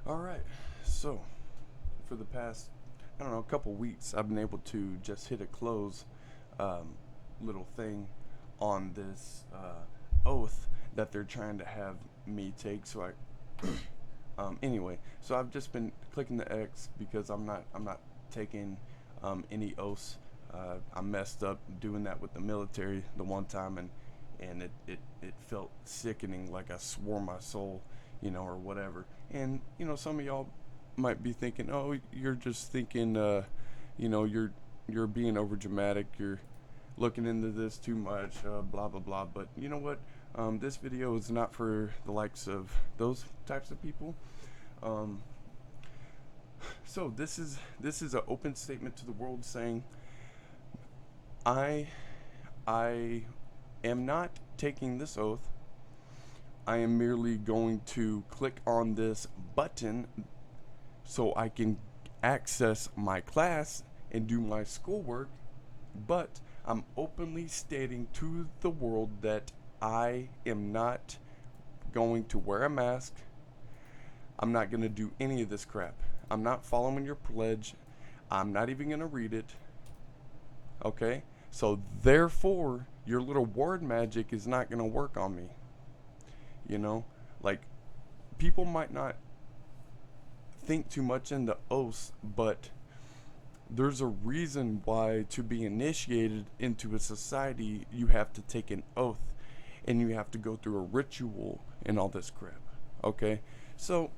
All right. So, for the past, I don't know, a couple weeks, I've been able to just hit a close um, little thing on this oath that they're trying to have me take. Anyway, so I've just been clicking the X because I'm not taking any oaths. I messed up doing that with the military the one time, and it felt sickening, like I swore my soul, or whatever. And some of y'all might be thinking, oh, you're just thinking, you're being over dramatic. You're looking into this too much, blah blah blah. But you know what? This video is not for the likes of those types of people. Um, so this is an open statement to the world saying, I I am not taking this oath. I am merely going to click on this button so I can access my class and do my schoolwork, but I'm openly stating to the world that I am not going to wear a mask. I'm not going to do any of this crap. I'm not following your pledge. I'm not even going to read it. Okay? So, therefore, your little word magic is not going to work on me. You know? Like, people might not think too much into oaths, but there's a reason why to be initiated into a society you have to take an oath and you have to go through a ritual and all this crap. Okay? So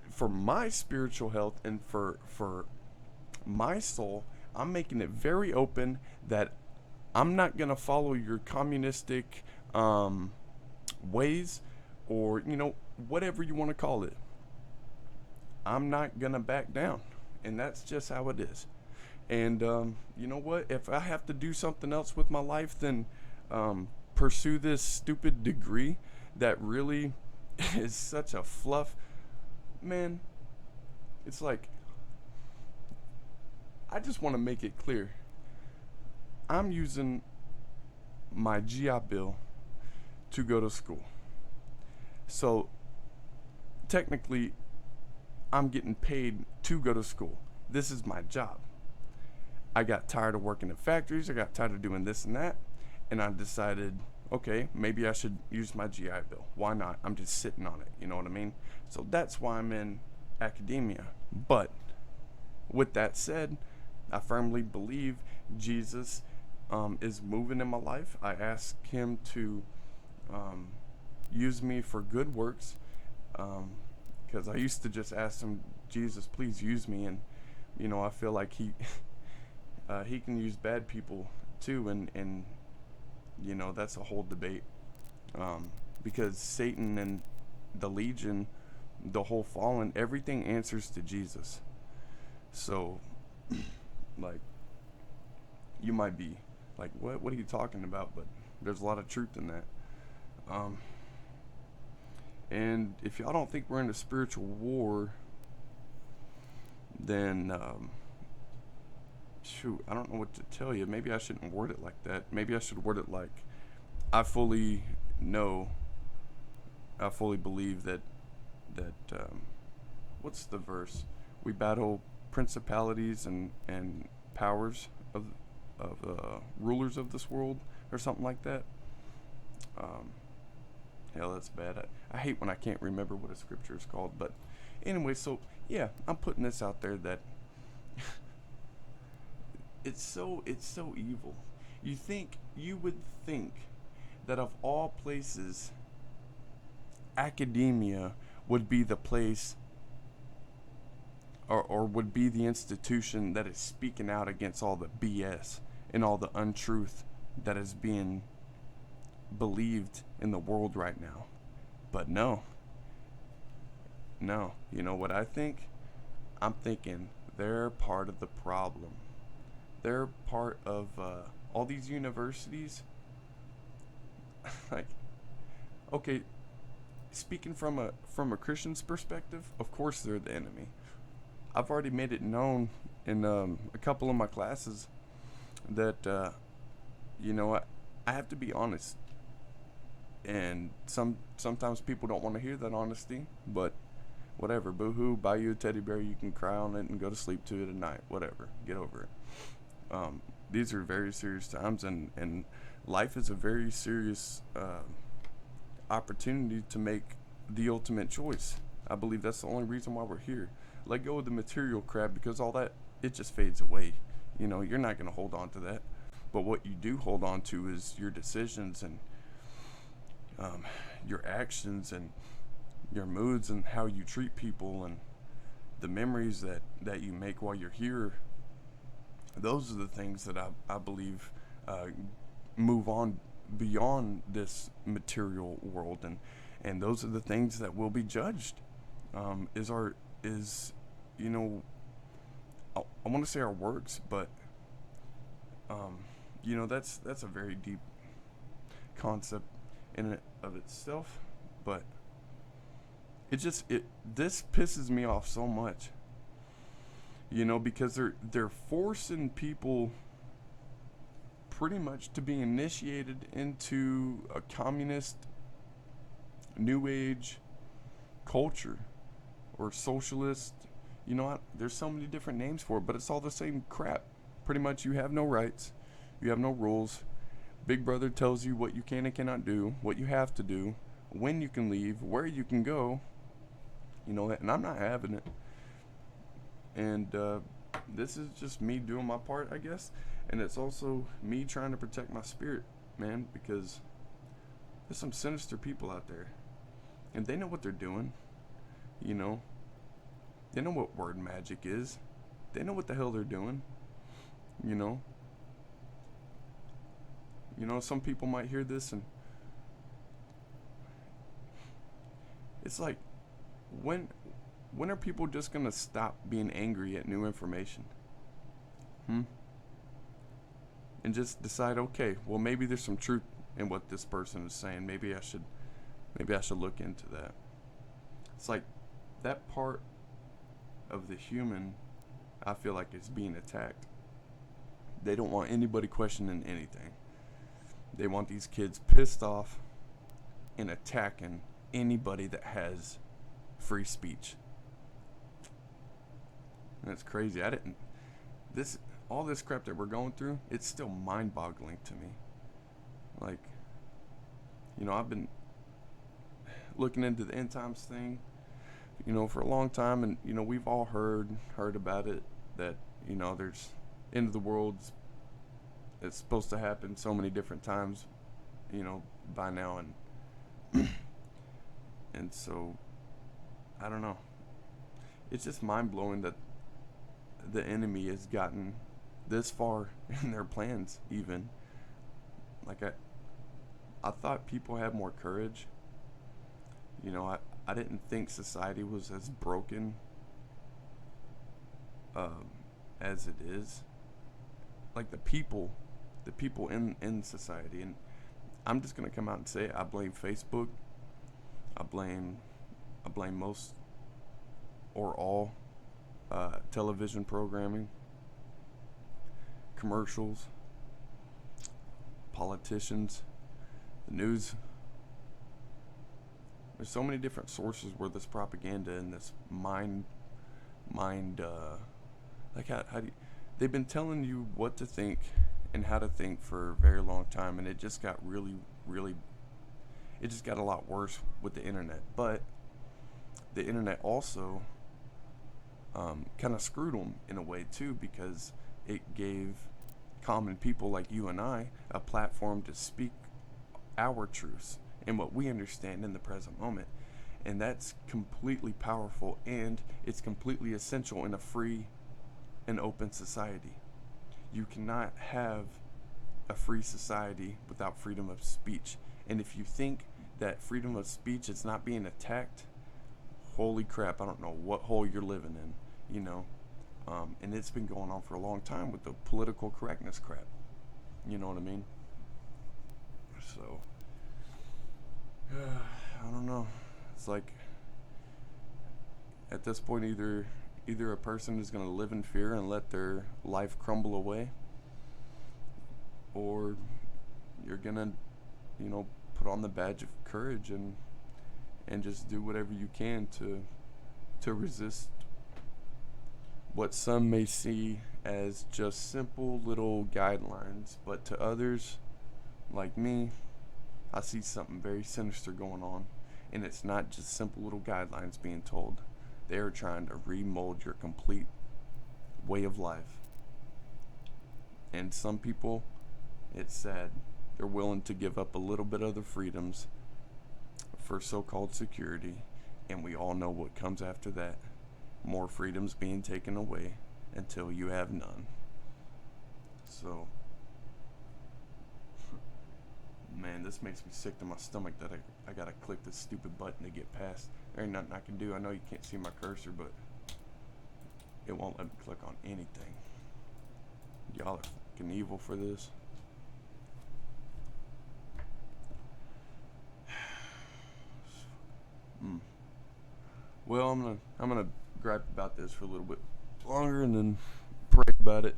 for my spiritual health and for my soul, I'm making it very open that I'm not going to follow your communistic ways, or whatever you want to call it. I'm not going to back down, and that's just how it is. And you know what? If I have to do something else with my life, then pursue this stupid degree that really is such a fluff. Man, it's like, I just want to make it clear. I'm using my GI Bill to go to school. So technically, I'm getting paid to go to school. This is my job. I got tired of working in factories. I got tired of doing this and that. And I decided, okay, maybe I should use my GI Bill. Why not? I'm just sitting on it. You know what I mean? So that's why I'm in academia. But with that said, I firmly believe Jesus is moving in my life. I ask him to use me for good works, because I used to just ask him, Jesus, please use me. And I feel like he can use bad people too, and that's a whole debate, because Satan and the Legion, the whole fallen, everything answers to Jesus. So like, you might be like, what are you talking about? But there's a lot of truth in that. And if y'all don't think we're in a spiritual war, then shoot, I don't know what to tell you. Maybe I shouldn't word it like that. Maybe I should word it like, I fully know, I fully believe that what's the verse? We battle principalities and powers of rulers of this world, or something like that. Um, Hell, that's bad. I hate when I can't remember what a scripture is called. But anyway, so yeah, I'm putting this out there that it's so evil. You would think that of all places, academia would be the place, or would be the institution that is speaking out against all the BS and all the untruth that is being believed in the world right now. But no. You know what I think? I'm thinking they're part of the problem. They're part of all these universities. Like, okay, speaking from a Christian's perspective, of course they're the enemy. I've already made it known in a couple of my classes that I have to be honest, and sometimes people don't want to hear that honesty, but whatever, boo-hoo, buy you a teddy bear, you can cry on it and go to sleep to it at night, whatever, get over it. These are very serious times, and life is a very serious opportunity to make the ultimate choice. I believe that's the only reason why we're here. Let go of the material crap, because all that, it just fades away. You're not going to hold on to that. But what you do hold on to is your decisions, and your actions, and your moods, and how you treat people, and the memories that you make while you're here. Those are the things that I believe move on beyond this material world, and those are the things that will be judged. Is you know I want to say our works, but that's a very deep concept in and of itself. But this pisses me off so much, because they're forcing people pretty much to be initiated into a communist new age culture, or socialist. There's so many different names for it, but it's all the same crap. Pretty much, you have no rights, you have no rules. Big Brother tells you what you can and cannot do, what you have to do, when you can leave, where you can go. And I'm not having it. And this is just me doing my part, I guess. And it's also me trying to protect my spirit, man, because there's some sinister people out there, and they know what they're doing. They know what word magic is. They know what the hell they're doing. Some people might hear this, and it's like, when are people just gonna stop being angry at new information? And just decide, okay, well, maybe there's some truth in what this person is saying. Maybe I should look into that. It's like that part of the human, I feel like, is being attacked. They don't want anybody questioning anything. They want these kids pissed off and attacking anybody that has free speech. And it's crazy. All this crap that we're going through, it's still mind-boggling to me. Like, I've been looking into the end times thing, for a long time, and we've all heard about it, that there's end of the world. It's supposed to happen so many different times, by now, and so I don't know. It's just mind-blowing that the enemy has gotten this far in their plans. Even like I thought people had more courage. I didn't think society was as broken as it is. Like the people in society. And I'm just gonna come out and say it. I blame Facebook. I blame most or all television programming, commercials, politicians, the news. There's so many different sources where this propaganda and this like how do you, they've been telling you what to think and how to think for a very long time, and it just got really it just got a lot worse with the internet. But the internet also kind of screwed them in a way too, because it gave common people like you and I a platform to speak our truths and what we understand in the present moment. And that's completely powerful, and it's completely essential in a free and open society. You cannot have a free society without freedom of speech. And if you think that freedom of speech is not being attacked, holy crap, I don't know what hole you're living in, and it's been going on for a long time with the political correctness crap. You know what I mean? So, I don't know. It's like, at this point, either a person is going to live in fear and let their life crumble away, or you're going to, put on the badge of courage and just do whatever you can to to resist what some may see as just simple little guidelines, but to others, like me, I see something very sinister going on, and it's not just simple little guidelines being told. They are trying to remold your complete way of life. And some people, it's sad, they're willing to give up a little bit of their freedoms for so-called security, and we all know what comes after that. More freedoms being taken away until you have none. So, man, this makes me sick to my stomach that I gotta click this stupid button to get past. There ain't nothing I can do. I know you can't see my cursor, but it won't let me click on anything. Y'all are fucking evil for this. Well, I'm gonna gripe about this for a little bit longer and then pray about it.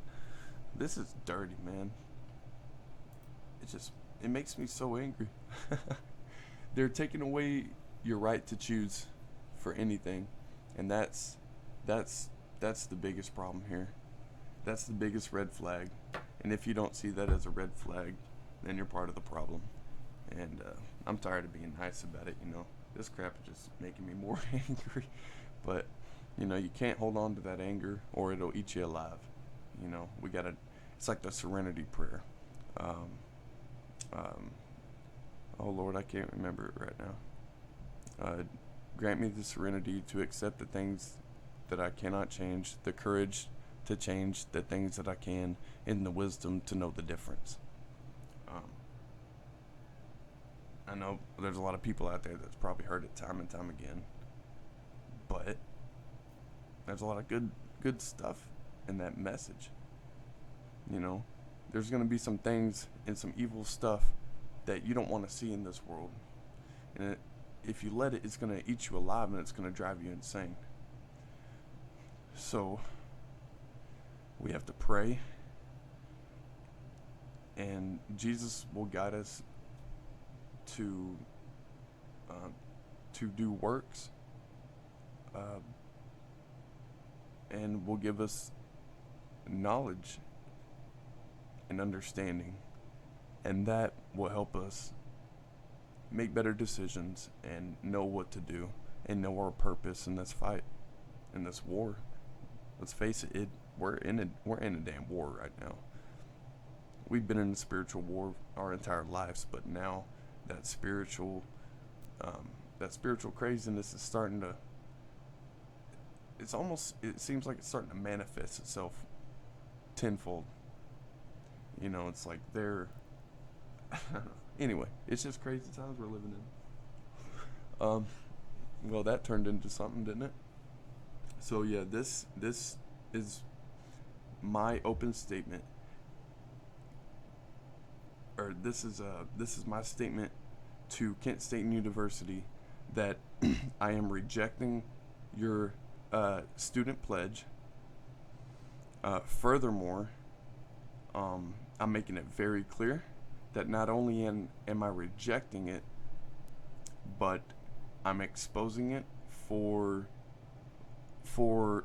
This is dirty, man. It makes me so angry. They're taking away your right to choose for anything, and that's the biggest problem here. That's the biggest red flag. And if you don't see that as a red flag, then you're part of the problem. And I'm tired of being nice about it, This crap is just making me more angry. But, you can't hold on to that anger or it'll eat you alive. It's like the serenity prayer. Oh Lord, I can't remember it right now. Grant me the serenity to accept the things that I cannot change, the courage to change the things that I can, and the wisdom to know the difference. I know there's a lot of people out there that's probably heard it time and time again, but there's a lot of good stuff in that message. There's going to be some things and some evil stuff that you don't want to see in this world. And if you let it, it's going to eat you alive and it's going to drive you insane. So we have to pray, and Jesus will guide us to do works, and will give us knowledge and understanding, and that will help us make better decisions and know what to do and know our purpose in this fight, in this war. Let's face it, we're in a damn war right now. We've been in a spiritual war our entire lives, but now that spiritual craziness is starting to, it seems like it's starting to manifest itself tenfold. It's like they're anyway, it's just crazy times we're living in. Well, that turned into something, didn't it? So yeah, this is my open statement, or this is my statement to Kent State University that I am rejecting your student pledge. Furthermore, I'm making it very clear that not only am I rejecting it, but I'm exposing it for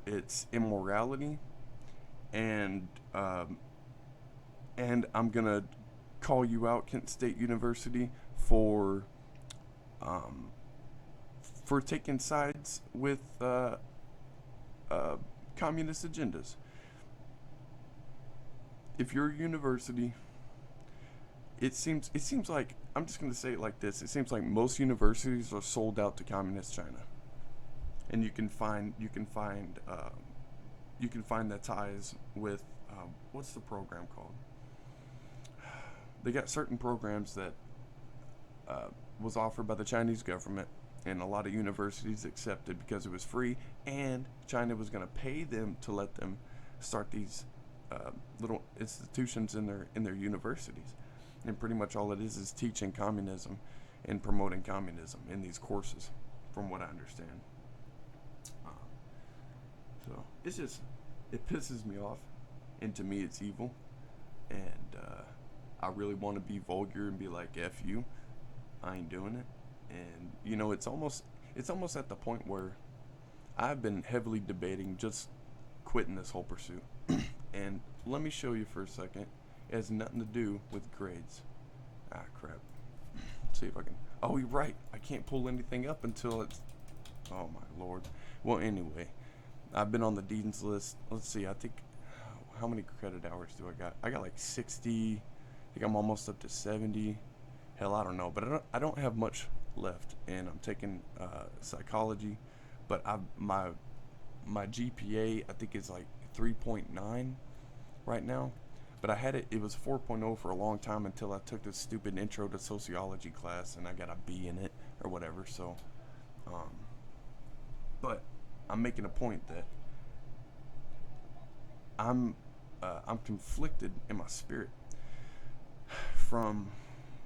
its immorality, and I'm gonna call you out, Kent State University, for taking sides with communist agendas. If you're a university, it seems like, I'm just gonna say it like this: it seems like most universities are sold out to communist China, and you can find the ties with what's the program called? They got certain programs that was offered by the Chinese government, and a lot of universities accepted because it was free, and China was going to pay them to let them start these little institutions in their universities. And pretty much all it is teaching communism and promoting communism in these courses, from what I understand. So it pisses me off, and to me it's evil, and I really want to be vulgar and be like, F you, I ain't doing it. And it's almost at the point where I've been heavily debating just quitting this whole pursuit. And let me show you for a second. It has nothing to do with grades. Ah, crap. Let's see if I can. Oh, you're right. I can't pull anything up until it's. Oh, my lord. Well, anyway, I've been on the dean's list. Let's see. I think. How many credit hours do I got? I got like 60. I think I'm almost up to 70. Hell, I don't know. But I don't have much left. And I'm taking psychology. But my GPA, I think, is like 3.9 right now. But it was 4.0 for a long time until I took this stupid intro to sociology class and I got a B in it or whatever. So, but I'm making a point that I'm conflicted in my spirit from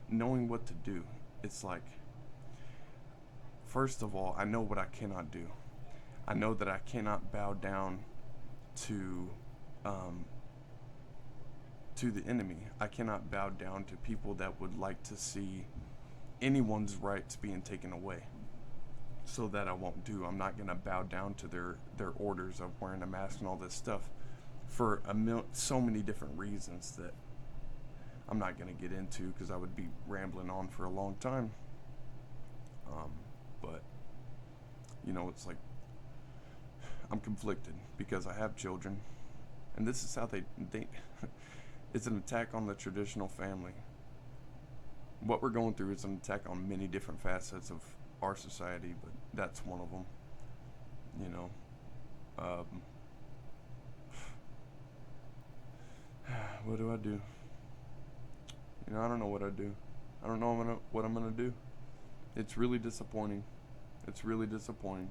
knowing what to do. It's like, first of all, I know what I cannot do. I know that I cannot bow down to um, to the enemy. I cannot bow down to people that would like to see anyone's rights being taken away. So that I won't do. I'm not gonna bow down to their orders of wearing a mask and all this stuff for so many different reasons that I'm not gonna get into because I would be rambling on for a long time. But it's like I'm conflicted because I have children, and this is how they it's an attack on the traditional family. What we're going through is an attack on many different facets of our society, but that's one of them. You know, what do I do? I don't know what I do. I don't know what I'm gonna do. It's really disappointing. It's really disappointing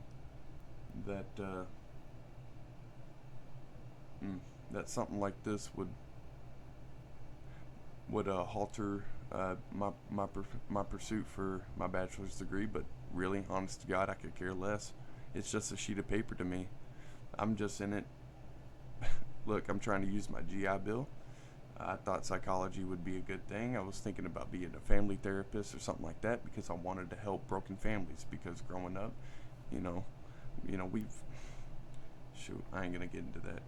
that that something like this would halter my pursuit for my bachelor's degree. But really, honest to God, I could care less. It's just a sheet of paper to me. I'm just in it. Look, I'm trying to use my GI Bill. I thought psychology would be a good thing. I was thinking about being a family therapist or something like that because I wanted to help broken families. Because growing up, we've I ain't gonna get into that.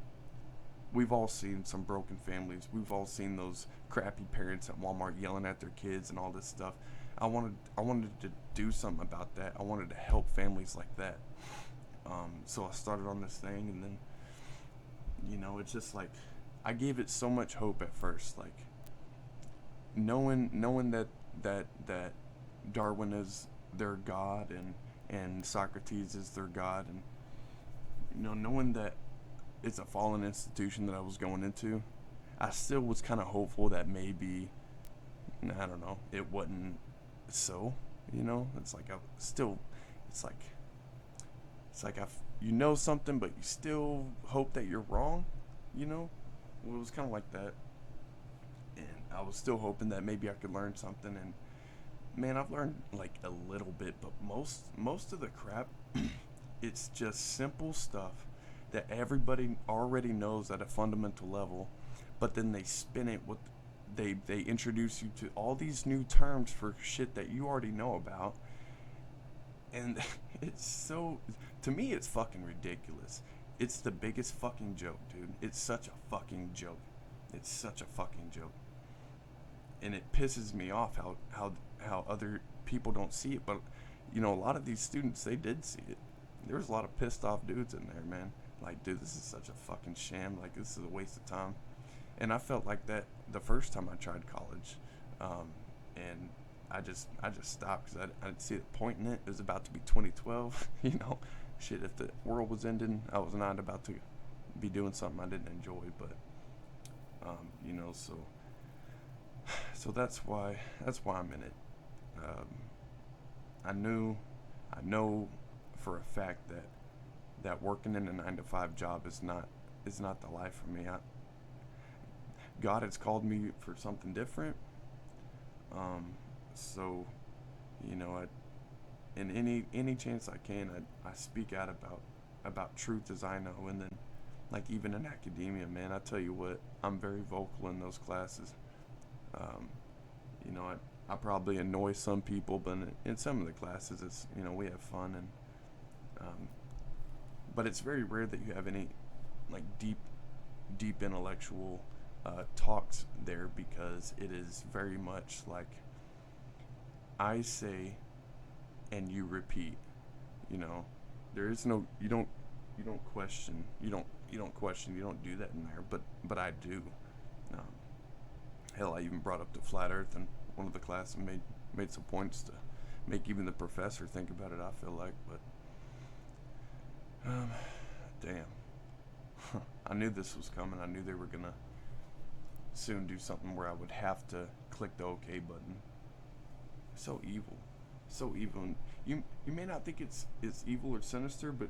We've all seen some broken families. We've all seen those crappy parents at Walmart yelling at their kids and all this stuff. I wanted to do something about that. I wanted to help families like that. So I started on this thing, and then it's just like I gave it so much hope at first, like knowing that Darwin is their god and Socrates is their god, and knowing that it's a fallen institution that I was going into, I still was kind of hopeful that maybe, I don't know, it wasn't so. It's like it's like something, but you still hope that you're wrong. Well, it was kind of like that, and I was still hoping that maybe I could learn something. And man, I've learned like a little bit, but most of the crap, it's just simple stuff that everybody already knows at a fundamental level, but then they spin it with they introduce you to all these new terms for shit that you already know about. And to me, it's fucking ridiculous. It's the biggest fucking joke, dude. It's such a fucking joke. It's such a fucking joke. And it pisses me off how other people don't see it. But, a lot of these students, they did see it. There was a lot of pissed off dudes in there, man. Like, dude, this is such a fucking sham. Like, this is a waste of time. And I felt like that the first time I tried college. And I just stopped because I didn't see the point in it. It was about to be 2012, Shit, if the world was ending, I was not about to be doing something I didn't enjoy. But, so that's why I'm in it. I know for a fact that working in a 9-to-5 job is not the life for me. God has called me for something different. So, in any chance I can, I speak out about truth as I know. And then, like, even in academia, man, I tell you what, I'm very vocal in those classes. I probably annoy some people, but in some of the classes, it's we have fun, and but it's very rare that you have any like deep intellectual talks there, because it is very much like I say and you repeat. You know, there is no, you don't question, you don't do that in there, but I do. Um, Hell, I even brought up the flat Earth, and one of the classes made some points to make even the professor think about it. I feel like, but damn, I knew this was coming. I knew they were gonna soon do something where I would have to click the OK button. So evil, so evil. And you may not think it's evil or sinister, but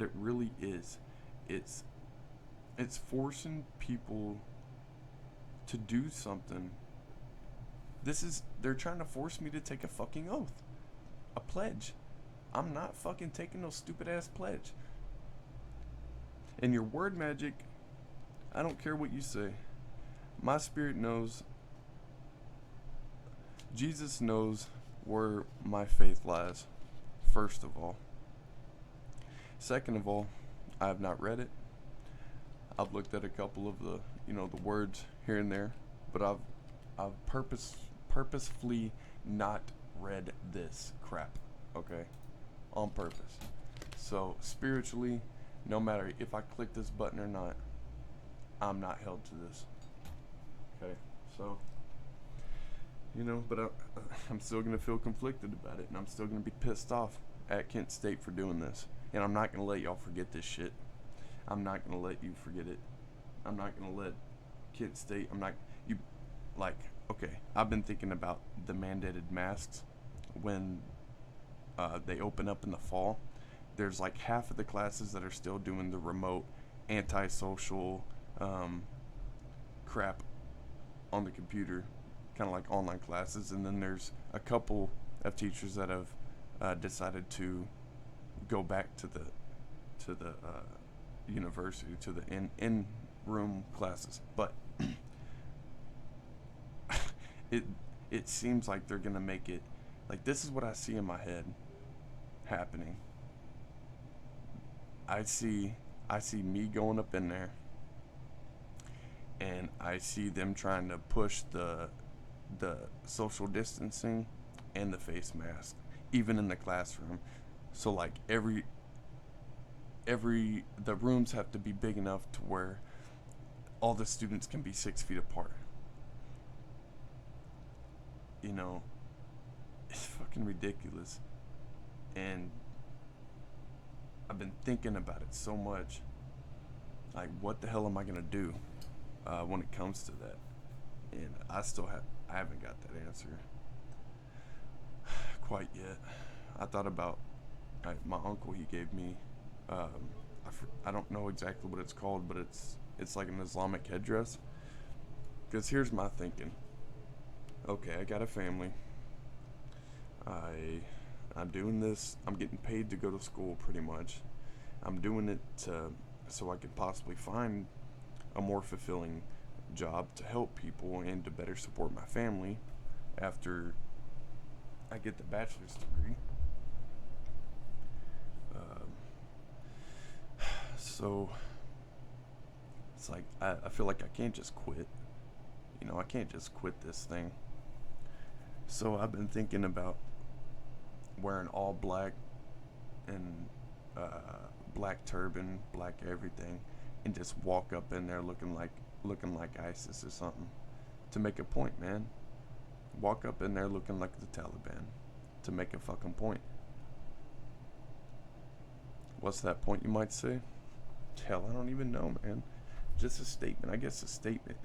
it really is. It's forcing people to do something. They're trying to force me to take a fucking oath, a pledge. I'm not fucking taking no stupid ass pledge. And your word magic, I don't care what you say. My spirit knows, Jesus knows where my faith lies, first of all. Second of all, I have not read it. I've looked at a couple of the, the words here and there, but I've purposefully not read this crap, okay? On purpose. So spiritually, no matter if I click this button or not, I'm not held to this. Okay, so, but I'm still going to feel conflicted about it, and I'm still going to be pissed off at Kent State for doing this. And I'm not going to let y'all forget this shit. I'm not going to let you forget it. I'm not going to let Kent State, okay, I've been thinking about the mandated masks when they open up in the fall. There's like half of the classes that are still doing the remote antisocial crap on the computer, kind of like online classes, and then there's a couple of teachers that have decided to go back to the university, to the in room classes. But it seems like they're gonna make it like, this is what I see in my head happening. I see me going up in there, and I see them trying to push the social distancing and the face mask, even in the classroom. So like the rooms have to be big enough to where all the students can be 6 feet apart. It's fucking ridiculous. And I've been thinking about it so much. Like, what the hell am I gonna do when it comes to that? And I haven't got that answer quite yet. I thought about my uncle. He gave me I don't know exactly what it's called, but it's like an Islamic headdress. Because here's my thinking. Okay, I got a family. I'm doing this. I'm getting paid to go to school, pretty much. I'm doing it so I could possibly find a more fulfilling job to help people and to better support my family after I get the bachelor's degree. So it's like I feel like I can't just quit. I can't just quit this thing. So I've been thinking about wearing all black and black turban, black everything, and just walk up in there looking like ISIS or something, to make a point, man. Walk up in there looking like the Taliban, to make a fucking point. What's that point, you might say? Hell, I don't even know, man. Just a statement. I guess a statement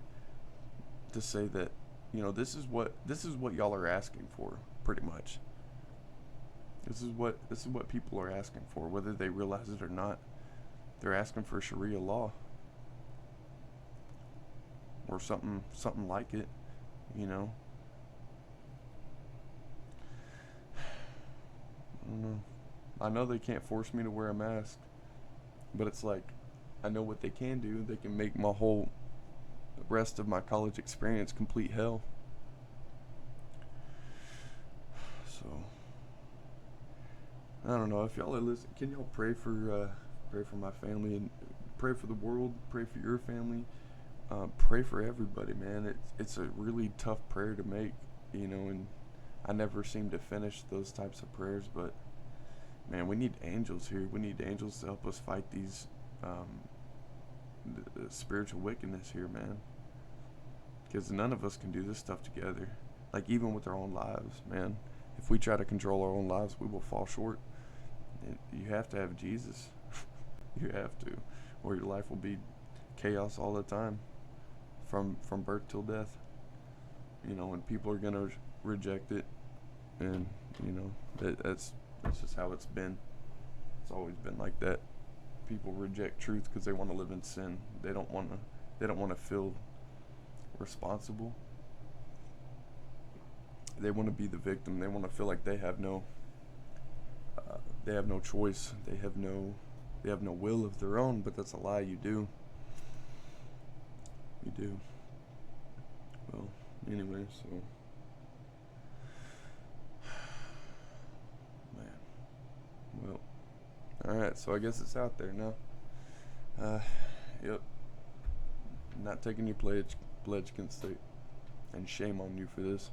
to say that, this is what y'all are asking for, pretty much. This is what people are asking for, whether they realize it or not. They're asking for Sharia law, or something like it, I don't know. I know they can't force me to wear a mask, but it's like, I know what they can do. They can make my whole rest of my college experience complete hell. So I don't know if y'all are listening. Can y'all pray for pray for my family, and pray for the world, pray for your family, pray for everybody, man. It's a really tough prayer to make, and I never seem to finish those types of prayers, but man, we need angels here. We need angels to help us fight these the spiritual wickedness here, man. Because none of us can do this stuff together. Like, even with our own lives, man. If we try to control our own lives, we will fall short. You have to have Jesus. You have to, or your life will be chaos all the time, from birth till death. And people are gonna reject it, and that's just how it's been. It's always been like that. People reject truth because they want to live in sin. They don't want to feel responsible. They want to be the victim. They want to feel like they have no choice. They have no will of their own. But that's a lie. You do. You do. Well, anyway, so man. Well, all right. So I guess it's out there now. Yep. Not taking your pledge against state, and shame on you for this.